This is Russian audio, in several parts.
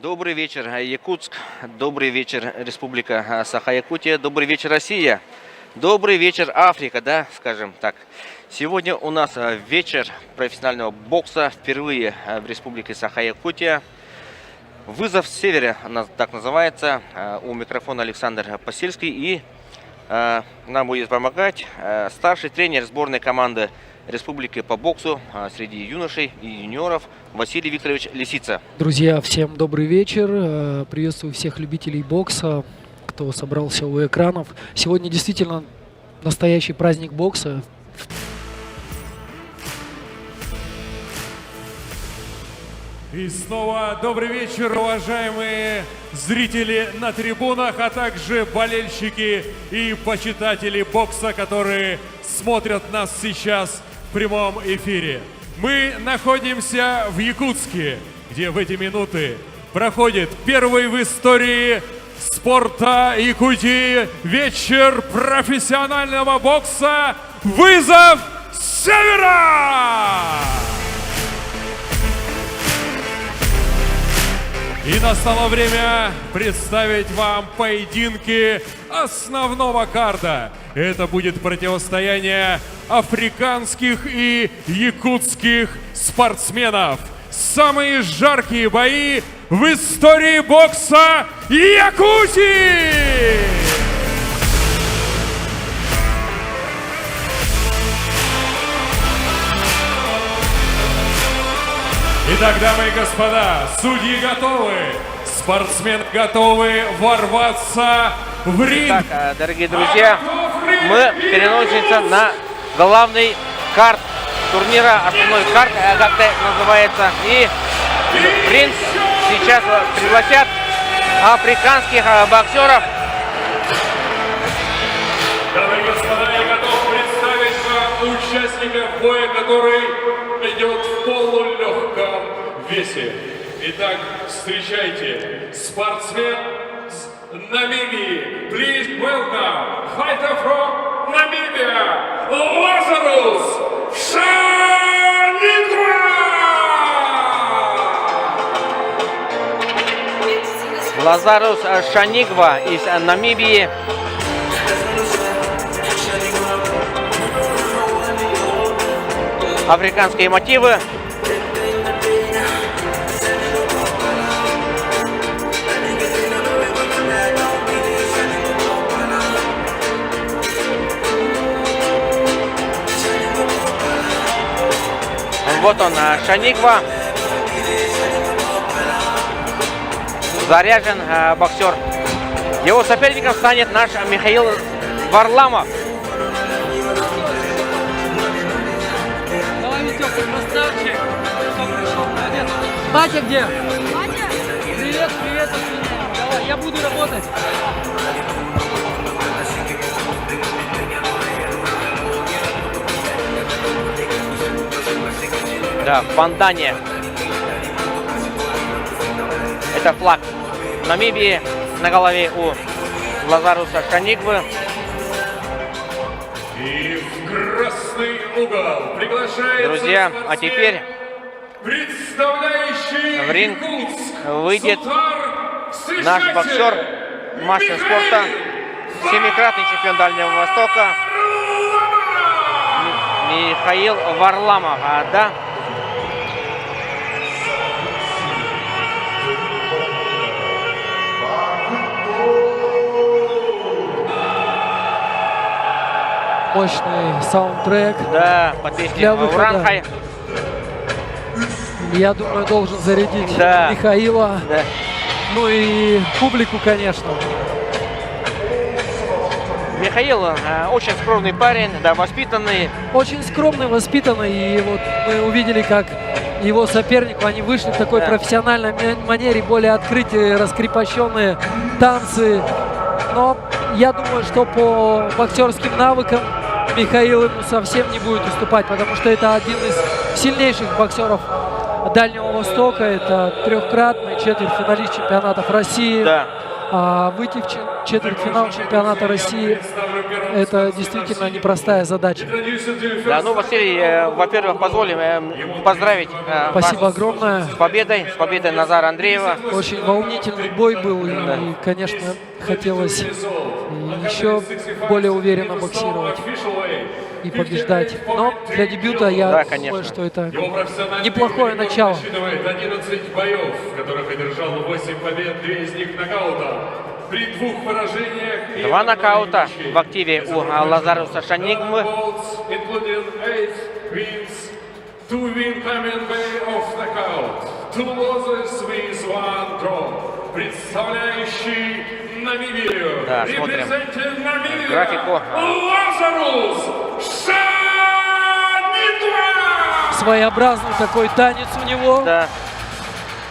Добрый вечер, Якутск. Добрый вечер, Республика Саха-Якутия. Добрый вечер, Россия. Добрый вечер, Африка, да, скажем так. Сегодня у нас вечер профессионального бокса впервые в Республике Саха-Якутия. Вызов с севера, она так называется. У микрофона Александр Посельский. И нам будет помогать старший тренер сборной команды Республики по боксу среди юношей и юниоров Василий Викторович Лисица. Друзья, всем добрый вечер. Приветствую всех любителей бокса, кто собрался у экранов. Сегодня действительно настоящий праздник бокса. И снова добрый вечер, уважаемые зрители на трибунах, а также болельщики и почитатели бокса, которые смотрят нас сейчас в прямом эфире. Мы находимся в Якутске, где в эти минуты проходит первый в истории спорта Якутии вечер профессионального бокса «Вызов с севера». И настало время представить вам поединки основного карда. Это будет противостояние африканских и якутских спортсменов. Самые жаркие бои в истории бокса Якутии! Итак, дамы и господа, судьи готовы, спортсмены готовы ворваться в ринг. Итак, дорогие друзья, мы переносимся на главный карт турнира, основной карт, как это называется. И в ринг сейчас пригласят африканских боксеров. Дамы и господа, я готов представить вам участников боя, который идет в полулегком весе. Итак, встречайте, спортсмен с Намибии. Please welcome, fighter from Namibia, Lazarus Шанигва! Лазарус Шанигва из Намибии. Африканские мотивы. Вот он, Шанигва. Заряжен боксер. Его соперником станет наш Михаил Варламов. Красавчик! Батя где? Батя? Привет, привет от меня. Давай, я буду работать. Да, в бандане. Это флаг Намибии на голове у Лазаруса Шанигвы. И в красный угол приглашается Друзья, а теперь представляющий в ринг Якутск, выйдет Сутар, наш боксер, мастер спорта, семикратный чемпион Дальнего Востока Михаил Варламов. Да? Мощный саундтрек. Да, под песню Для выхода. Уранхай. Я думаю, должен зарядить Да. Михаила. Да. Ну и публику, конечно. Михаил очень скромный парень, да, воспитанный. Очень скромный, воспитанный. И вот мы увидели, как его сопернику, они вышли в такой Да. профессиональной манере, более открытые, раскрепощенные танцы. Но я думаю, что по боксерским навыкам Михаил ему совсем не будет уступать, потому что это один из сильнейших боксеров Дальнего Востока. Это трехкратный четвертьфиналист чемпионатов России. Да. А выйти в четвертьфинал чемпионата России – это действительно непростая задача. Да, ну, Василий, во-первых, позволим поздравить Спасибо вас огромное. с победой Назара Андреева. Очень волнительный бой был, и, конечно, хотелось еще более уверенно боксировать и побеждать. Но для дебюта я Да, думаю, конечно. что это Его профессиональный неплохое рекорд начало. насчитывает 11 боев, в которых одержал 8 побед, 2 из них нокаутом. При 2 поражениях и 2 нокаута ничьей. в активе у Лазаруса Шанингмы. 2 win coming of knockout, 2 losses with 1 draw. Представляющий Намибию, Да, смотрим representing Namibia, графику. Лазарус Шанингва! Своеобразный такой танец у него. Да,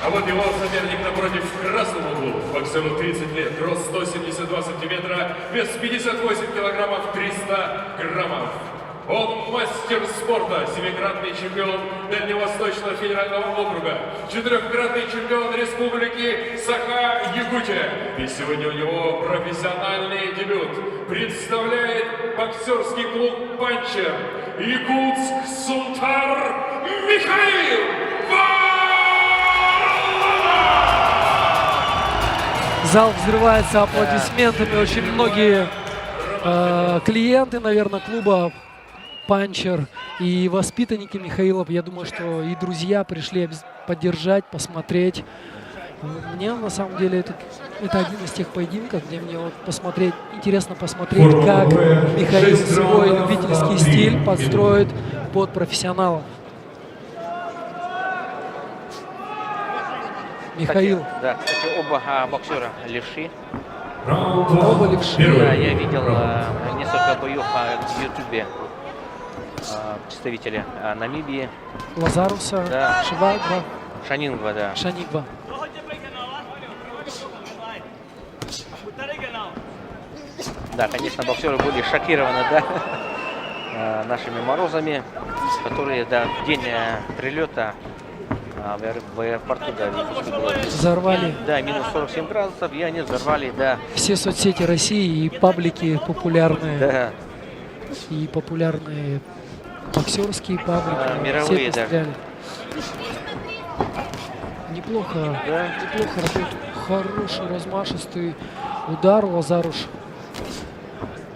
А вот его соперник напротив в красном углу. Боксеру 30 лет, рост 172 сантиметра, вес 58 килограммов 300 граммов. Он мастер спорта, 7-кратный чемпион Дальневосточного федерального округа, 4-кратный чемпион Республики Саха-Якутия. И сегодня у него профессиональный дебют. Представляет боксерский клуб «Панчер» Якутск Сунтар Михаил Зал взрывается аплодисментами. Очень многие клиенты, наверное, клуба «Панчер» и воспитанники Михаила, я думаю, что и друзья пришли поддержать, посмотреть. Мне на самом деле это один из тех поединков, где мне вот интересно посмотреть, как Михаил свой любительский стиль подстроит под профессионалов. Михаил. да, кстати, оба боксера левши. Оба левши. Да, я видел несколько боев в Ютубе представителя Намибии. Лазаруса, Да. Шанингва, да. Шанингва. Да, конечно, боксеры были шокированы, да, нашими морозами, которые, да, в день прилета в аэропорту, да, Взорвали да, минус 47 градусов, и они взорвали, да, все соцсети России и паблики популярные, да, и популярные боксерские паблики. мировые все даже. постреляли. Неплохо, Да. неплохо работает. Хороший размашистый удар Лазаруш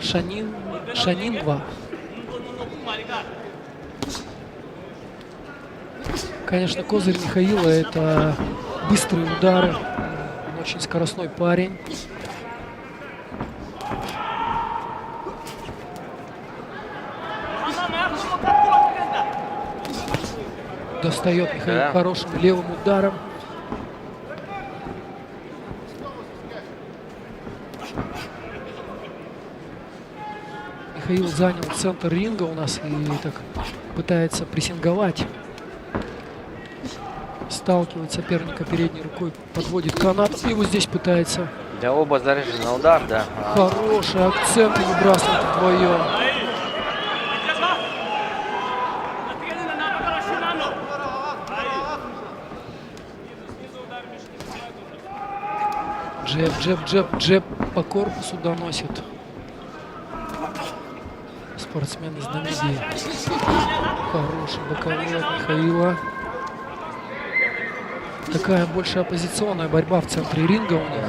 Шанингва. Конечно, козырь Михаила — это быстрые удары. Он очень скоростной парень. Достает Михаил Да. хорошим левым ударом. Михаил занял центр ринга у нас и так пытается прессинговать. Сталкивает соперника передней рукой, подводит канат и вот здесь пытается. Да, оба заряжены на удар, да. Хороший акцент выбрасывают вдвоем. Джеб по корпусу доносит спортсмен из Намибии. Хороший боковой от Михаила. Такая больше оппозиционная борьба в центре ринга у них.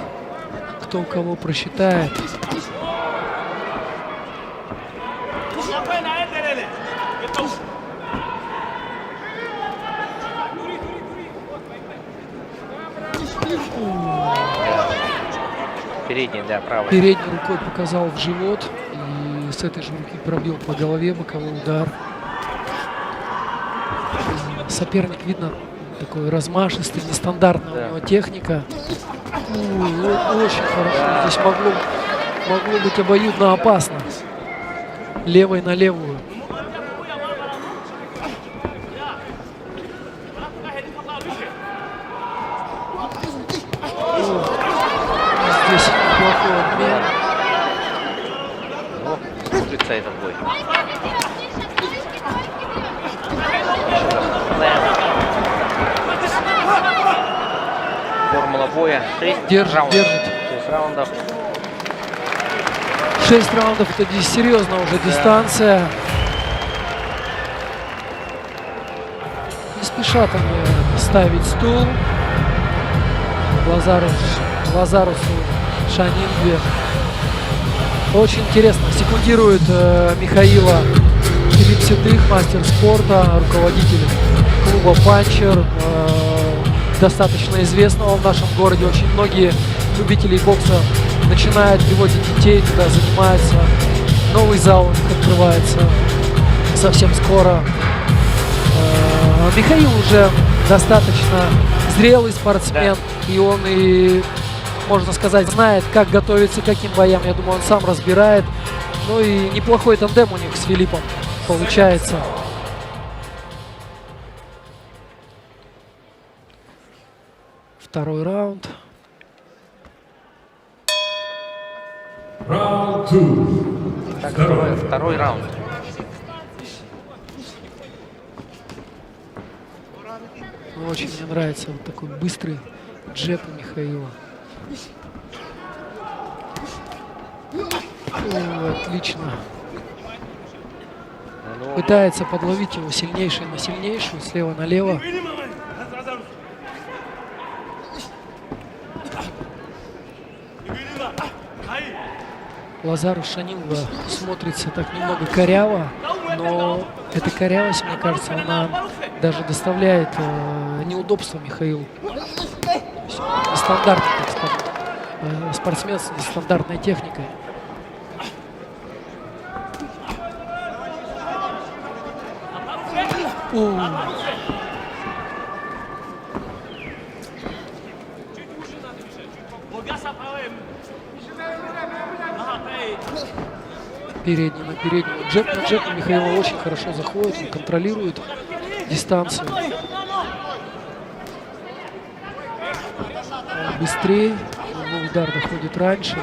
Кто кого просчитает. Передний, да, правый. Передней рукой показал в живот. И с этой же руки пробил по голове боковой удар. Соперник, видно, такой размашистый, нестандартная Да. у него техника. Очень хорошо. Да. Здесь могло быть обоюдно опасно. Левой на левую. Здесь неплохой обмен. Ну, крутится этот бой. Еще раз напоминаем. Формула боя 6 Держит, раундов. держит. То есть 6 раундов. 6 раундов, это серьезно уже дистанция. Не спешат они ставить стул. Лазарусу Шанингве. Очень интересно. Секундирует Михаила Филипп Седых, мастер спорта, руководитель клуба «Панчер», достаточно известного в нашем городе. Очень многие любители бокса начинают, приводить детей туда, занимаются. Новый зал у них открывается совсем скоро. Михаил уже достаточно зрелый спортсмен, да. И он и, можно сказать, знает, как готовиться к каким боям. Я думаю, он сам разбирает. Ну и неплохой тандем у них с Филиппом получается. Второй раунд. Раунд 2. Второй раунд. Очень мне нравится вот такой быстрый джеб у Михаила. О, отлично. Пытается подловить его сильнейший на сильнейшую, слева налево. Лазарус Шанингве смотрится так немного коряво, но эта корявость, мне кажется, она даже доставляет неудобства Михаилу. Нестандартный, так сказать, спортсмен с нестандартной техникой. Передний на переднего. Джеб на джеб у Михаила очень хорошо заходит, он контролирует дистанцию. Он быстрее, его удар доходит раньше.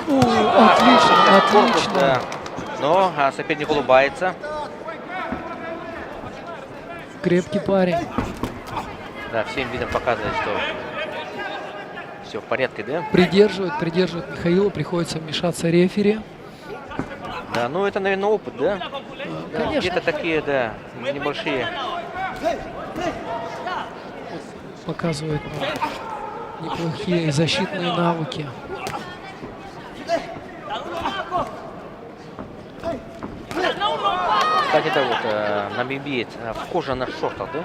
Отлично, отлично. Да. Но соперник улыбается. Крепкий парень. Да, всем видом показывает, что все в порядке, да? Придерживает Михаила, приходится вмешаться рефери. Да, ну это, наверное, опыт, да? Конечно. Где-то такие, да, небольшие. Показывает неплохие защитные навыки. Кстати, это вот набивает в кожаных шортах, да?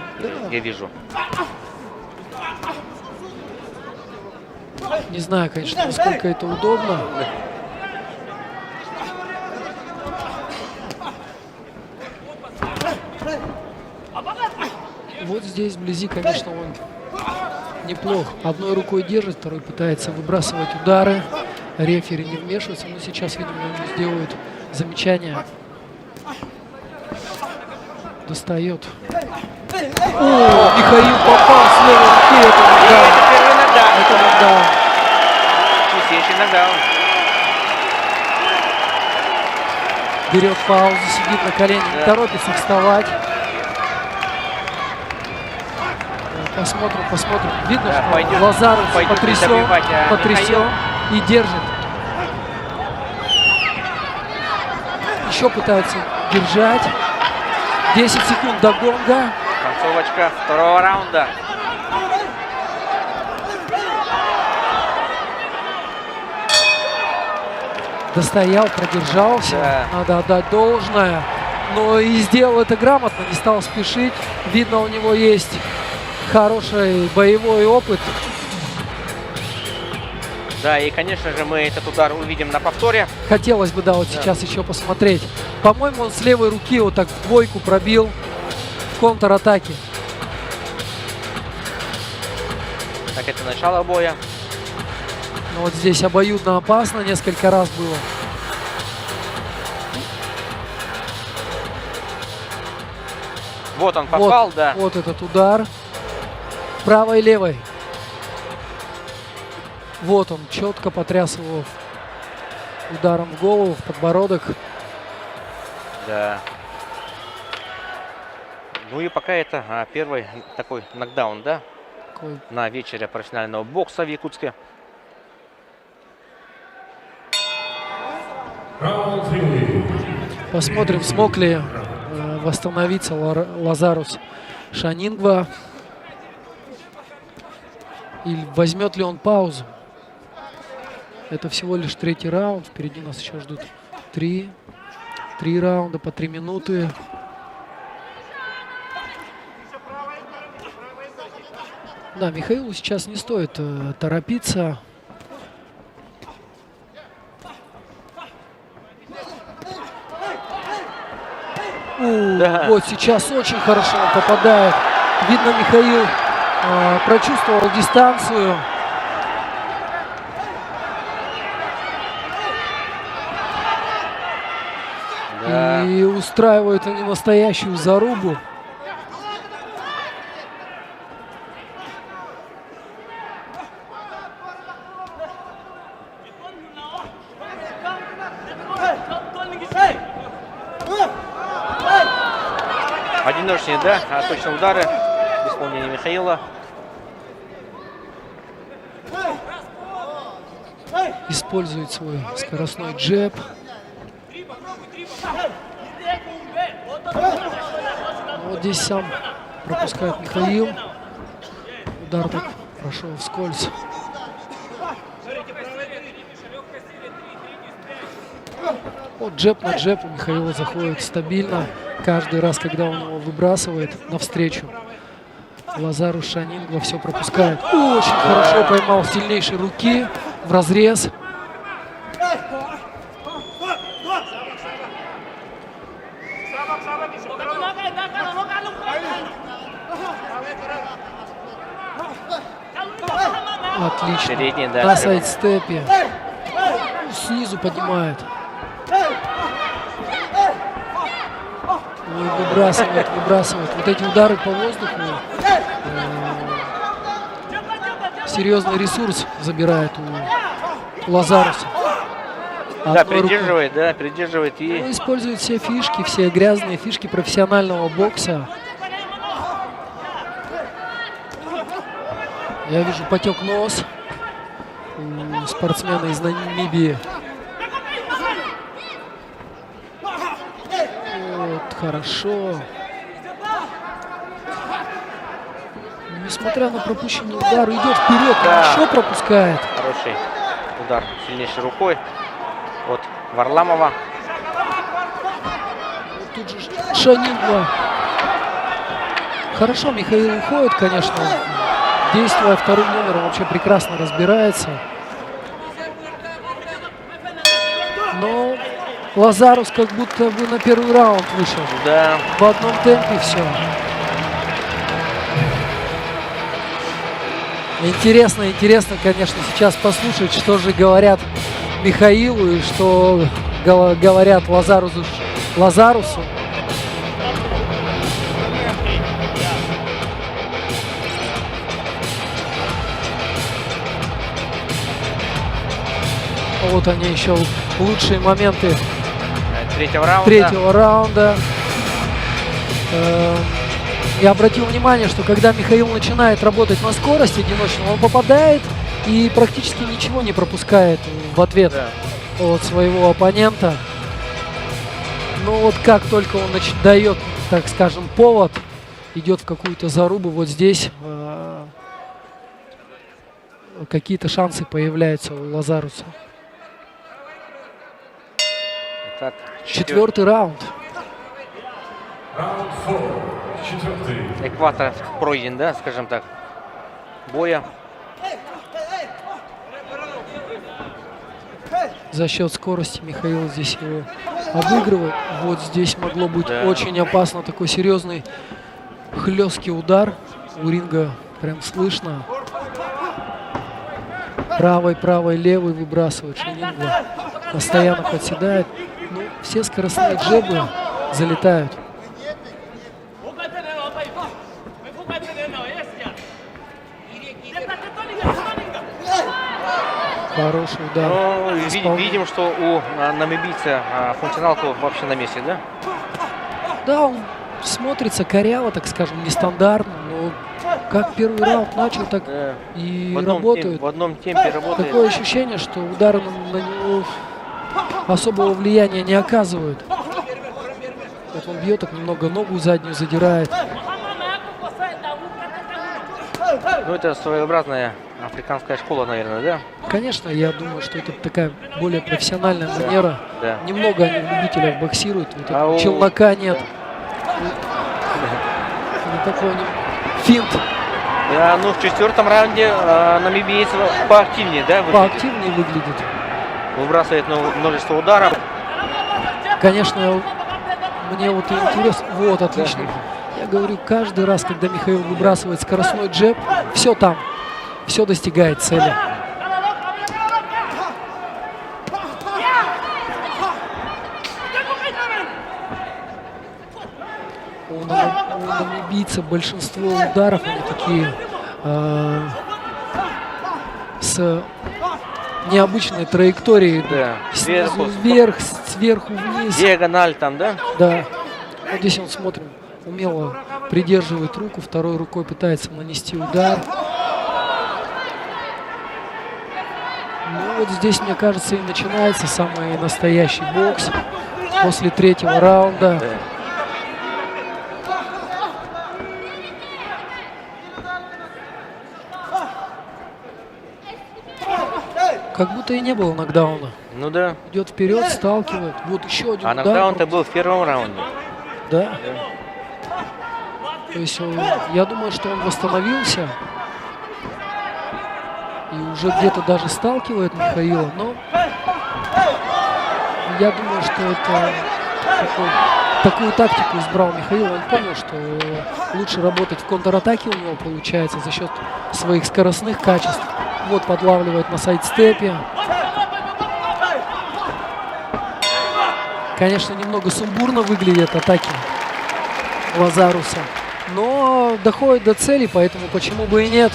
Я вижу. Не знаю, конечно, насколько это удобно. Вот здесь вблизи, конечно, он неплох. Одной рукой держит, второй пытается выбрасывать удары. Рефери не вмешивается, но сейчас, видимо, ему сделают замечание. Достает. О, Михаил попал с левой руки. Это нокдаун. Первый нокдаун. Это нокдаун. Чистейший нокдаун. Берет паузу, сидит на колене, не торопится вставать. Посмотрим. Видно, Да, что пойдет, Лазарус пойдет потрясен и держит. Еще пытается держать. 10 секунд до гонга. Концовочка второго раунда. Достоял, продержался. Да. Надо отдать должное. Но и сделал это грамотно, не стал спешить. Видно, у него есть хороший боевой опыт. Да, и, конечно же, мы этот удар увидим на повторе. Хотелось бы, да, вот сейчас еще посмотреть. По-моему, он с левой руки вот так в двойку пробил в контратаке. Так, это начало боя. Но вот здесь обоюдно опасно несколько раз было. Вот он попал, вот, да. Вот этот удар. Правой и левой. Вот он, четко потряс его ударом в голову, в подбородок. Да. Ну и пока это первый такой нокдаун, да? Такой. На вечере профессионального бокса в Якутске. Раунд 3. Посмотрим, смог ли восстановиться Лазарус Шанингва. Или возьмет ли он паузу. Это всего лишь 3-й раунд. Впереди нас еще ждут 3 раунда по 3 минуты. Да, Михаилу сейчас не стоит торопиться. Да. Вот сейчас очень хорошо он попадает. Видно, Михаил прочувствовал дистанцию. Да. И устраивают они настоящую зарубу. Одиночные, да, точные удары в исполнении Михаила. Использует свой скоростной джеб. Вот здесь сам пропускает Михаил. Удар так прошел вскользь. Вот джеб на джеб у Михаила заходит стабильно. Каждый раз, когда он его выбрасывает навстречу, Лазару Шанингва все пропускает. Очень хорошо поймал сильнейшей руки в разрез. Отлично. Передний, да, На прямо. сайдстепе. Снизу поднимает. Ой, выбрасывает. Вот эти удары по воздуху серьезный ресурс забирает у Лазаруса. Да, Одной рукой. придерживает и... Он использует все фишки, все грязные фишки профессионального бокса. Я вижу, потек нос у спортсмена из Намибии. Вот, хорошо. Несмотря на пропущенный удар, идет вперед, Да. хорошо пропускает. Хороший удар сильнейшей рукой от Варламова. Тут же Шанингва. Хорошо, Михаил уходит, конечно. Действуя вторым номером, вообще прекрасно разбирается. Но Лазарус как будто бы на первый раунд вышел. Да, В одном темпе все. Интересно, конечно, сейчас послушать, что же говорят Михаилу и что говорят Лазарусу. Вот они еще лучшие моменты третьего раунда. Я обратил внимание, что когда Михаил начинает работать на скорости одиночного, он попадает и практически ничего не пропускает в ответ от своего оппонента. Но вот как только он дает, так скажем, повод, идет в какую-то зарубу, вот здесь какие-то шансы появляются у Лазаруса. Так, Четвертый раунд. Раунд 4. Четвертый. экватор пройден, да, скажем так, боя. За счет скорости Михаил здесь его обыгрывает. Вот здесь могло быть очень опасно. Такой серьезный хлесткий удар. У ринга прям слышно. Правой, левой выбрасывает Шанингва. Постоянно подседает. Ну, все скоростные джебы залетают. Хороший удар. Ну, видим, что у намибийца функционалка вообще на месте, да? Да, он смотрится коряво, так скажем, нестандартно, но как первый раунд начал, так и работает. В одном темпе работает. Такое ощущение, что удары на него особого влияния не оказывают. Вот он бьет, так немного ногу заднюю задирает. Ну, это своеобразная африканская школа, наверное, да? Конечно, я думаю, что это такая более профессиональная манера. Да. Немного они в любителях боксируют. Вот А у- челнока нет. Никакой финт. Да, ну, в четвертом раунде намибиец поактивнее, да? выглядит? Поактивнее выглядит. Выбрасывает множество ударов. Конечно, мне вот интересно. Вот, отлично. Я говорю, каждый раз, когда Михаил выбрасывает скоростной джеб, все там. Все достигает цели. У намибийца большинство ударов, они такие с необычной траекторией. Да. Снизу вверх, сверху вниз. Диагональ там, да? Да. Вот здесь он, смотрим, умело придерживает руку, второй рукой пытается нанести удар. Ну вот здесь, мне кажется, и начинается самый настоящий бокс после третьего раунда. Да. Как будто и не было нокдауна. Ну да. Идет вперед, сталкивает. Вот еще один А удар. нокдаун-то был в первом раунде. Да. То есть я думаю, что он восстановился. И уже где-то даже сталкивает Михаила. Но я думаю, что это такую тактику избрал Михаил. Он понял, что лучше работать в контратаке у него получается за счет своих скоростных качеств. Вот подлавливает на сайдстепе. Конечно, немного сумбурно выглядят атаки Лазаруса. Но доходит до цели, поэтому почему бы и нет.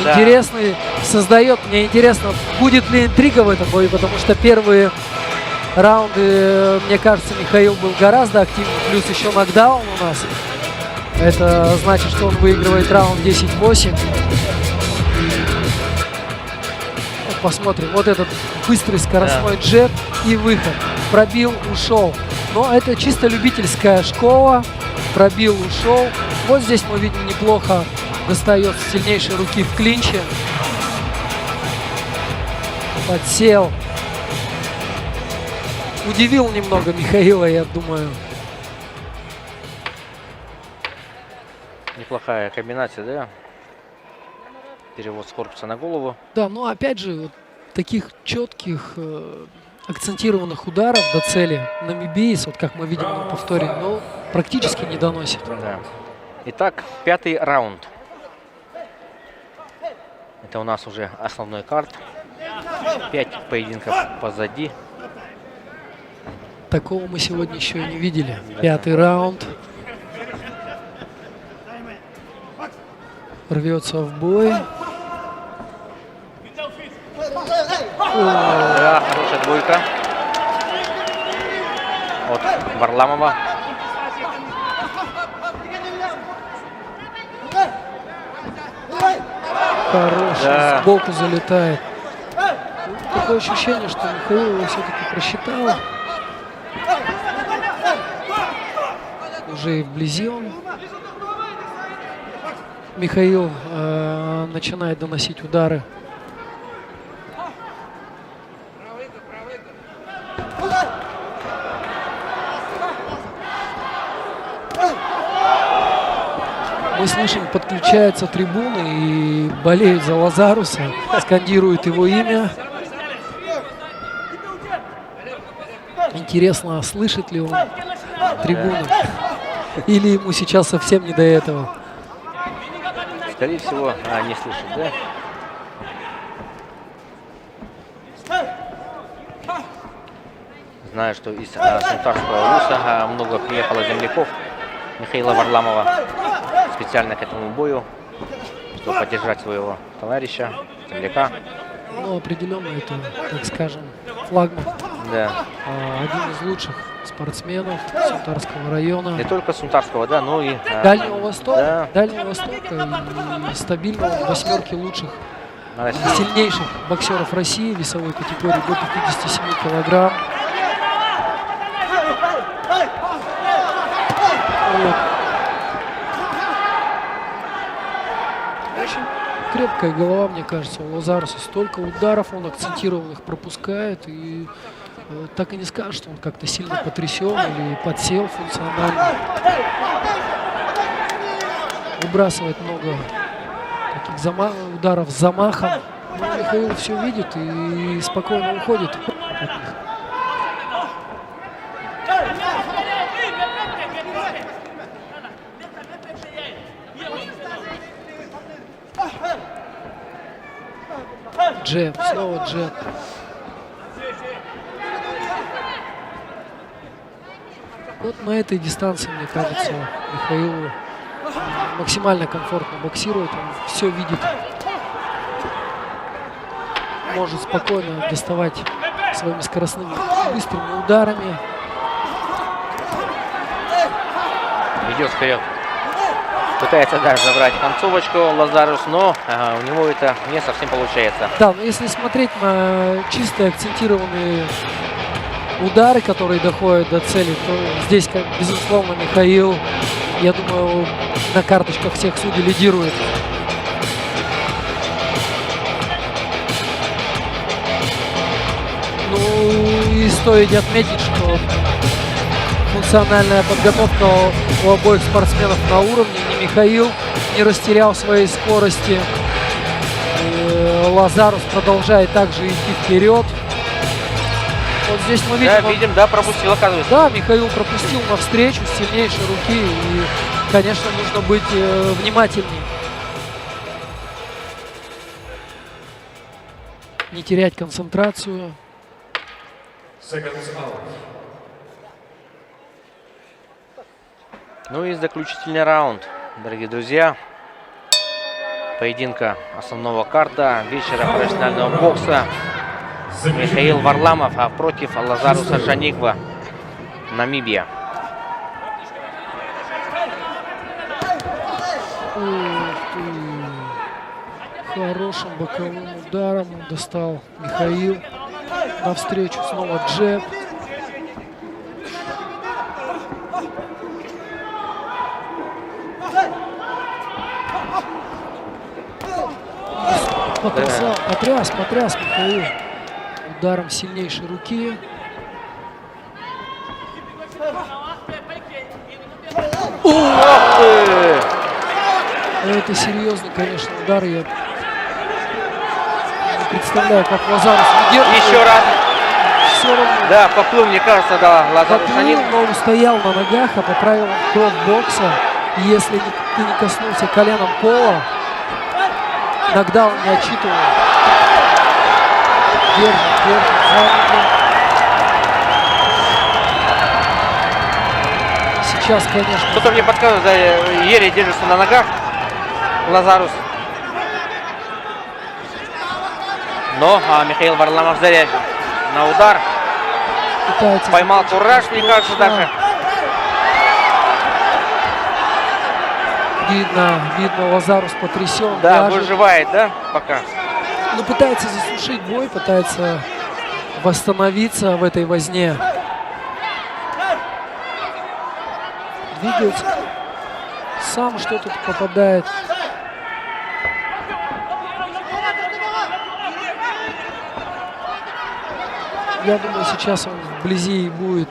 Да. Интересный создает. Мне интересно, будет ли интрига в этом бою, потому что первые раунды, мне кажется, Михаил был гораздо активнее. Плюс еще нокдаун у нас. Это значит, что он выигрывает раунд 10-8. Посмотрим. Вот этот быстрый скоростной джеб и выход. Пробил, ушел. Но это чисто любительская школа. Пробил, ушел. Вот здесь мы видим неплохо достает с сильнейшей руки в клинче. Подсел. Удивил немного Михаила, я думаю. Неплохая комбинация, да? Перевод с корпуса на голову. Да, но опять же, вот таких четких, акцентированных ударов до цели намибиец, вот как мы видим на повторе, но практически не доносит. Да. Итак, пятый раунд. Это у нас уже основной карт. 5 поединков позади. Такого мы сегодня еще и не видели. Пятый раунд. Рвется в бой. Да, хорошая двойка от Варламова. Хороший, Да. сбоку залетает. Такое ощущение, что Михаил его все-таки просчитал. Уже и вблизи он. Михаил начинает доносить удары. Мы слышим, подключаются трибуны и болеют за Лазаруса, скандируют его имя. Интересно, слышит ли он трибуны? Или ему сейчас совсем не до этого? Скорее всего, не слышит, да? Знаю, что из Сунтарского вуза много приехало земляков Михаила Варламова специально к этому бою, чтобы поддержать своего товарища, земляка. Ну, определенно это, так скажем, флагман. Да. Один из лучших спортсменов Сунтарского района. Не только Сунтарского, да, но и Дальнего Востока, да. Дальнего Востока и стабильно в восьмерке лучших сильнейших боксеров России весовой категории до 57 килограмм. Вот. Очень крепкая голова, мне кажется, у Лазаруса. Столько ударов, он акцентированных пропускает. И так и не скажешь, что он как-то сильно потрясен или подсел функционально. Выбрасывает много таких ударов с замахом. Но Михаил все видит и спокойно уходит от них. Джеб, снова джеб. Вот на этой дистанции, мне кажется, Михаилу максимально комфортно боксирует, он все видит. Может спокойно доставать своими скоростными быстрыми ударами. Идет вперед. Пытается даже забрать концовочку Лазарус, но у него это не совсем получается. Да, но если смотреть на чистые акцентированные удары, которые доходят до цели, то здесь, безусловно, Михаил, я думаю, на карточках всех судей лидирует. Ну и стоит отметить, что функциональная подготовка у обоих спортсменов на уровне. Ни Михаил не растерял своей скорости. Лазарус продолжает также идти вперед. Вот здесь мы видим... Да, видим, да, пропустил, оказывается. Да, Михаил пропустил навстречу с сильнейшей руки. И, конечно, нужно быть внимательней. Не терять концентрацию. Ну и заключительный раунд, дорогие друзья. Поединка основного карта вечера профессионального бокса. Михаил Варламов против Лазаруса Шаниква, Намибия. Хорошим боковым ударом он достал Михаил. Навстречу снова джеб. Потряс Михаил ударом сильнейшей руки. Это серьезный, конечно, удар. Я не представляю, как Лазарус выдерживает. Еще раз. Все равно. Да, поплыл, мне кажется, да, Лазарус Шаникв. Но устоял на ногах, а по правилам бокса, если ты не коснулся коленом пола, нокдаун не отчитывал. Держит, сейчас, конечно... Кто-то мне подсказывает, да, еле держится на ногах Лазарус. Но Михаил Варламов заряжен на удар. Пытается Поймал кураж, мне кажется, даже. Видно, Лазарус потрясен. Да, даже. выживает, да, пока. Ну, пытается засушить бой, пытается восстановиться в этой возне. Двигается. Сам что-то попадает. Я думаю, сейчас он вблизи будет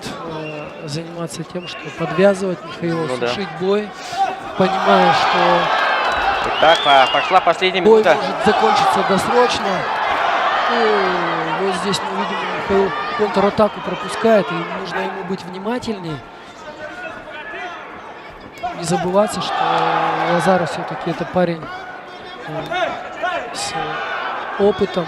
заниматься тем, что подвязывать Михаила, сушить бой, понимая, что Итак, пошла последняя бой минута. может закончиться досрочно. Вот здесь мы видим, Михаил контратаку пропускает, и нужно ему быть внимательнее. Не забываться, что Лазарус все-таки это парень с опытом.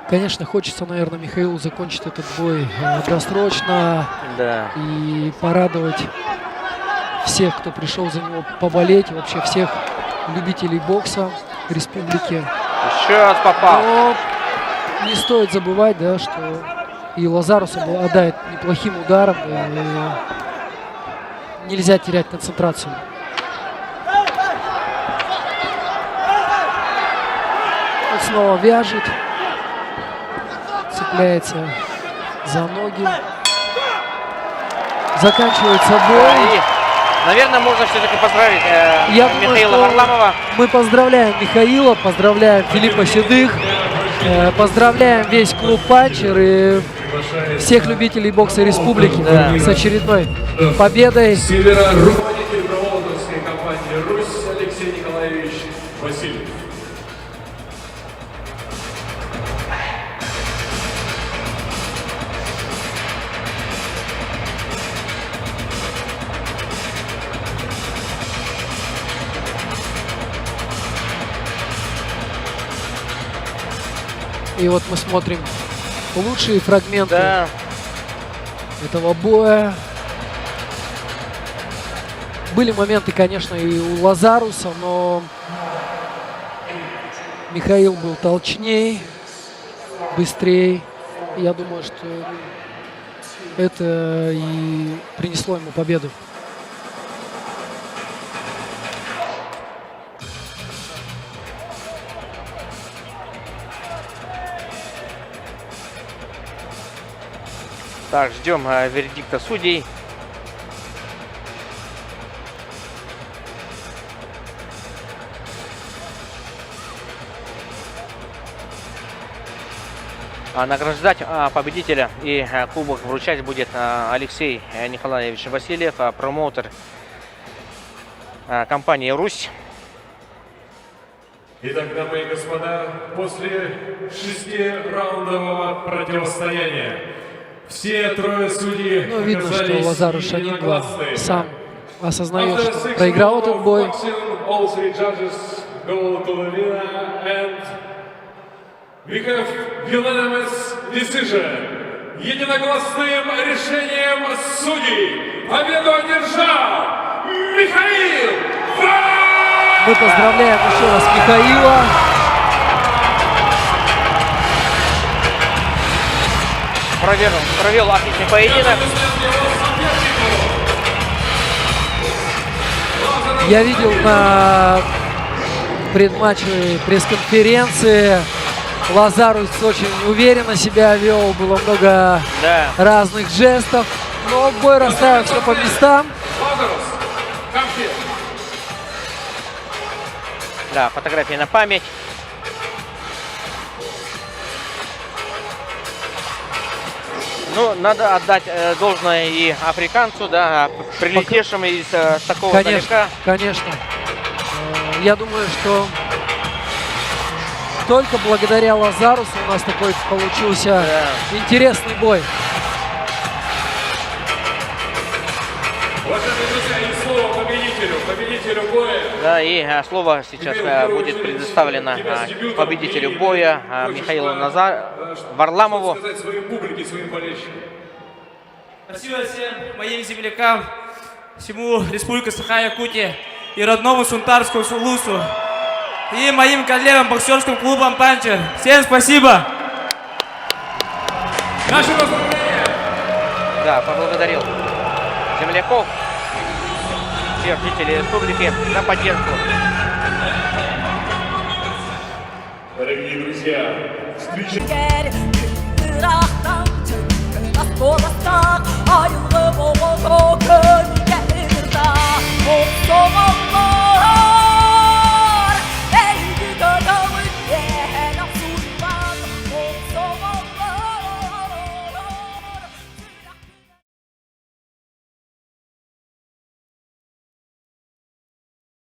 Конечно, хочется, наверное, Михаилу закончить этот бой досрочно, Да. И порадовать всех, кто пришел за него поболеть, вообще всех любителей бокса республики. Еще раз попал. Но не стоит забывать, да, что и Лазарус обладает неплохим ударом. нельзя терять концентрацию. Он снова вяжет, цепляется за ноги. Заканчивается бой. И, наверное, можно все-таки поздравить Я думаю, Михаила что Варламова. мы поздравляем Михаила, поздравляем Филиппа Седых, поздравляем весь клуб «Панчер» и всех любителей бокса республики с очередной победой. Севера руководитель промоутерской компании «Русь» Алексей Николаевич Васильев. И вот мы смотрим лучшие фрагменты Да. этого боя. Были моменты, конечно, и у Лазаруса, но Михаил был толчней, быстрее. Я думаю, что это и принесло ему победу. Так, ждем вердикта судей. Награждать победителя и кубок вручать будет Алексей Николаевич Васильев, промоутер компании «Русь». Итак, дамы и господа, после 6-раундового противостояния все трое судей Ну, видно, что оказались Лазарус Шанин единогласными. сам осознает, что проиграл этот бой. All three judges go to the arena and we have unanimous decision. Единогласным решением судей победу одержал Михаил Варламов! Мы поздравляем еще раз Михаила. Провел отличный поединок. Я видел на предматчевой пресс-конференции, Лазарус очень уверенно себя вел, было много разных жестов, но бой расставил все по местам. Да, фотографии на память. Ну, надо отдать должное и африканцу, да, прилетевшим из такого далека. Конечно. Я думаю, что только благодаря Лазарусу у нас такой получился интересный бой. Уважаемые друзья, и слово победителю боя. Да, и слово сейчас будет предоставлено победителю боя Михаилу Варламову. Сказать своей публике, своим болельщикам. Спасибо всем моим землякам, всему Республике Саха-Якутия и родному Сунтарскому Сулусу, и моим коллегам боксерским клубам «Панчер». Всем спасибо! Наши поздравления! Да, поблагодарил земляков, всех жителей республики за поддержку. Дорогие друзья, встреча... Kırıktan çıkmaz boğazdan